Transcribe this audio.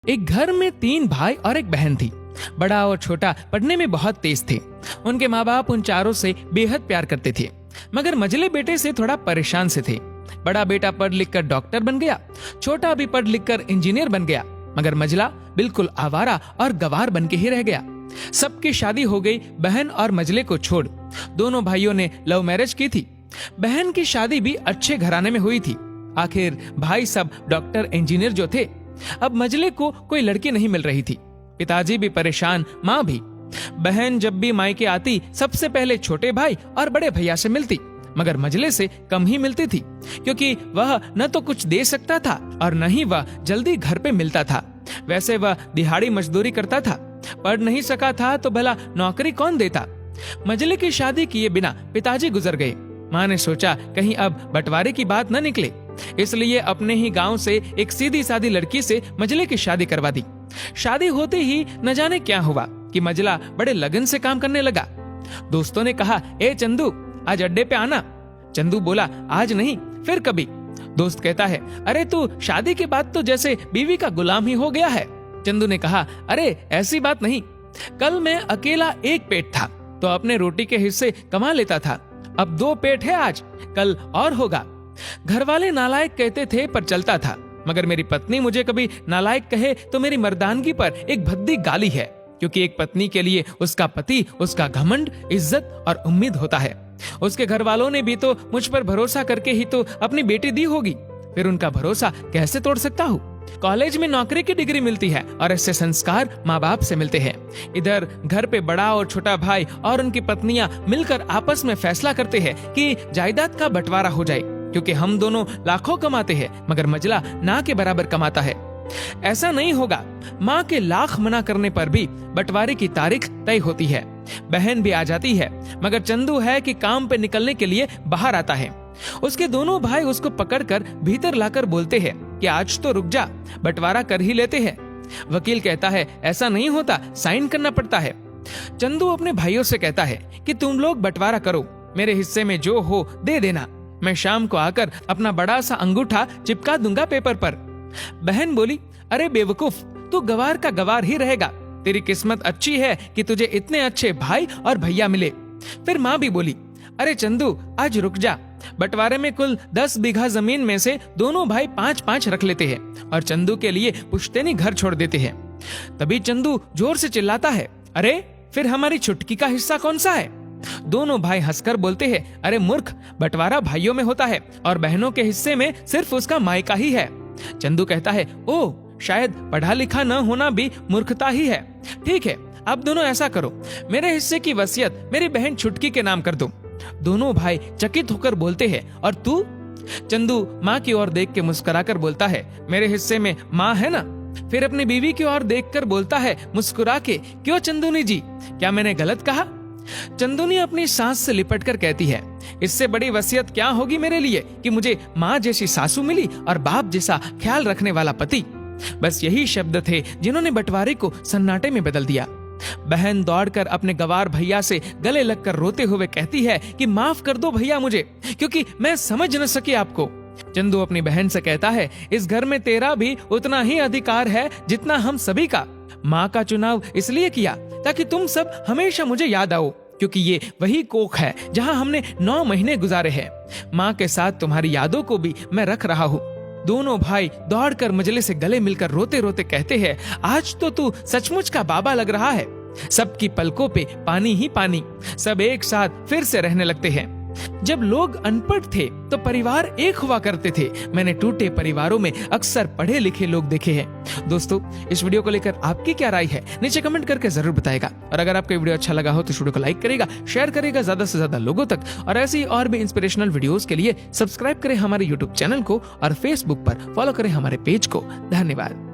एक घर में 3 भाई और एक बहन थी। बड़ा और छोटा पढ़ने में बहुत तेज थे। उनके माँ बाप उन चारों से बेहद प्यार करते थे, मगर मझले बेटे से थोड़ा परेशान से थे। बड़ा बेटा पढ़ लिख कर डॉक्टर बन गया, छोटा भी पढ़ लिख कर इंजीनियर बन गया, मगर मझला बिल्कुल आवारा और गवार बन के ही रह गया। सबकी शादी हो गई बहन और मझले को छोड़। दोनों भाइयों ने लव मैरिज की थी। बहन की शादी भी अच्छे घराने में हुई थी। आखिर भाई सब डॉक्टर इंजीनियर जो थे। अब मझले को कोई लड़की नहीं मिल रही थी। पिताजी भी परेशान, माँ भी। बहन जब भी मायके आती सबसे पहले छोटे भाई और बड़े भैया से मिलती, मगर मझले से कम ही मिलती थी, क्योंकि वह न तो कुछ दे सकता था और न ही वह जल्दी घर पे मिलता था। वैसे वह दिहाड़ी मजदूरी करता था, पढ़ नहीं सका था तो भला नौकरी कौन देता। मझले की शादी किए बिना पिताजी गुजर गए। माँ ने सोचा कहीं अब बंटवारे की बात न निकले, इसलिए अपने ही गांव से एक सीधी सादी लड़की से मझले की शादी करवा दी। शादी होते ही न जाने क्या हुआ कि मझला बड़े लगन से काम करने लगा। दोस्तों ने कहा, ए चंदू, आज अड्डे पे आना। चंदू बोला, आज नहीं, फिर कभी। दोस्त कहता है, अरे तू शादी के बाद तो जैसे बीवी का गुलाम ही हो गया है। चंदू ने कहा, अरे ऐसी बात नहीं, कल मैं अकेला एक पेट था तो अपने रोटी के हिस्से कमा लेता था। अब 2 पेट है आज, कल और होगा। घर वाले नालायक कहते थे पर चलता था, मगर मेरी पत्नी मुझे कभी नालायक कहे तो मेरी मर्दानगी पर एक भद्दी गाली है, क्योंकि एक पत्नी के लिए उसका पति उसका घमंड, इज्जत और उम्मीद होता है। उसके घर वालों ने भी तो मुझ पर भरोसा करके ही तो अपनी बेटी दी होगी, फिर उनका भरोसा कैसे तोड़ सकता हूँ। कॉलेज में नौकरी की डिग्री मिलती है और ऐसे संस्कार माँ बाप से मिलते हैं। इधर घर पे बड़ा और छोटा भाई और उनकी पत्नियां मिलकर आपस में फैसला करते हैं कि जायदाद का बंटवारा हो जाए, क्योंकि हम दोनों लाखों कमाते हैं मगर मझला ना के बराबर कमाता है। ऐसा नहीं होगा। माँ के लाख मना करने पर भी बंटवारे की तारीख तय होती है। बहन भी आ जाती है, मगर चंदू है कि काम पे निकलने के लिए बाहर आता है। उसके दोनों भाई उसको पकड़कर भीतर लाकर बोलते हैं कि आज तो रुक जा, बंटवारा कर ही लेते हैं। वकील कहता है, ऐसा नहीं होता, साइन करना पड़ता है। चंदू अपने भाइयों से कहता है कि तुम लोग बंटवारा करो, मेरे हिस्से में जो हो दे देना, मैं शाम को आकर अपना बड़ा सा अंगूठा चिपका दूंगा पेपर पर। बहन बोली, अरे बेवकूफ, तू गवार का गवार ही रहेगा। तेरी किस्मत अच्छी है कि तुझे इतने अच्छे भाई और भैया मिले। फिर माँ भी बोली, अरे चंदू, आज रुक जा, बंटवारे में कुल 10 बीघा जमीन में से दोनों भाई 5-5 रख लेते हैं और चंदू के लिए पुश्तैनी घर छोड़ देते हैं। तभी चंदू जोर से चिल्लाता है, अरे फिर हमारी छुटकी का हिस्सा कौन सा है। दोनों भाई हंसकर बोलते हैं, अरे मूर्ख, बंटवारा भाइयों में होता है और बहनों के हिस्से में सिर्फ उसका मायका ही है। चंदू कहता है, ओ, शायद पढ़ा लिखा न होना भी मूर्खता ही है। ठीक है, अब दोनों ऐसा करो, मेरे हिस्से की वसीयत मेरी बहन छुटकी के नाम कर दो। दोनों भाई चकित होकर बोलते हैं, और तू? चंदू माँ की ओर देख के मुस्कुराकर बोलता है, मेरे हिस्से में माँ है ना। फिर अपनी बीवी की ओर देखकर बोलता है मुस्कुरा के, क्यों चंदूनी जी, क्या मैंने गलत कहा? चंदूनी अपनी सास से लिपट कर कहती है, इससे बड़ी वसीयत क्या होगी मेरे लिए कि मुझे माँ जैसी सासू मिली और बाप जैसा ख्याल रखने वाला पति। बस यही शब्द थे जिन्होंने बंटवारे को सन्नाटे में बदल दिया। बहन दौड़कर अपने गवार भैया से गले लगकर रोते हुए कहती है कि माफ कर दो भैया मुझे, क्योंकि मैं समझ न सकी आपको। चंदू अपनी बहन से कहता है, इस घर में तेरा भी उतना ही अधिकार है जितना हम सभी का। माँ का चुनाव इसलिए किया ताकि तुम सब हमेशा मुझे याद आओ, क्योंकि ये वही कोख है जहाँ हमने 9 महीने गुजारे हैं। माँ के साथ तुम्हारी यादों को भी मैं रख रहा हूँ। दोनों भाई दौड़कर मझले से गले मिलकर रोते रोते कहते हैं, आज तो तू सचमुच का बाबा लग रहा है। सबकी पलकों पे पानी ही पानी। सब एक साथ फिर से रहने लगते हैं। जब लोग अनपढ़ थे तो परिवार एक हुआ करते थे। मैंने टूटे परिवारों में अक्सर पढ़े लिखे लोग देखे हैं। दोस्तों, इस वीडियो को लेकर आपकी क्या राय है नीचे कमेंट करके जरूर बताएगा। और अगर आपको वीडियो अच्छा लगा हो तो इस वीडियो को लाइक करेगा, शेयर करेगा ज्यादा से ज्यादा लोगों तक। और ऐसी और भी इंस्पिरेशनल वीडियोस के लिए सब्सक्राइब करें हमारे यूट्यूब चैनल को और फेसबुक पर फॉलो करें हमारे पेज को। धन्यवाद।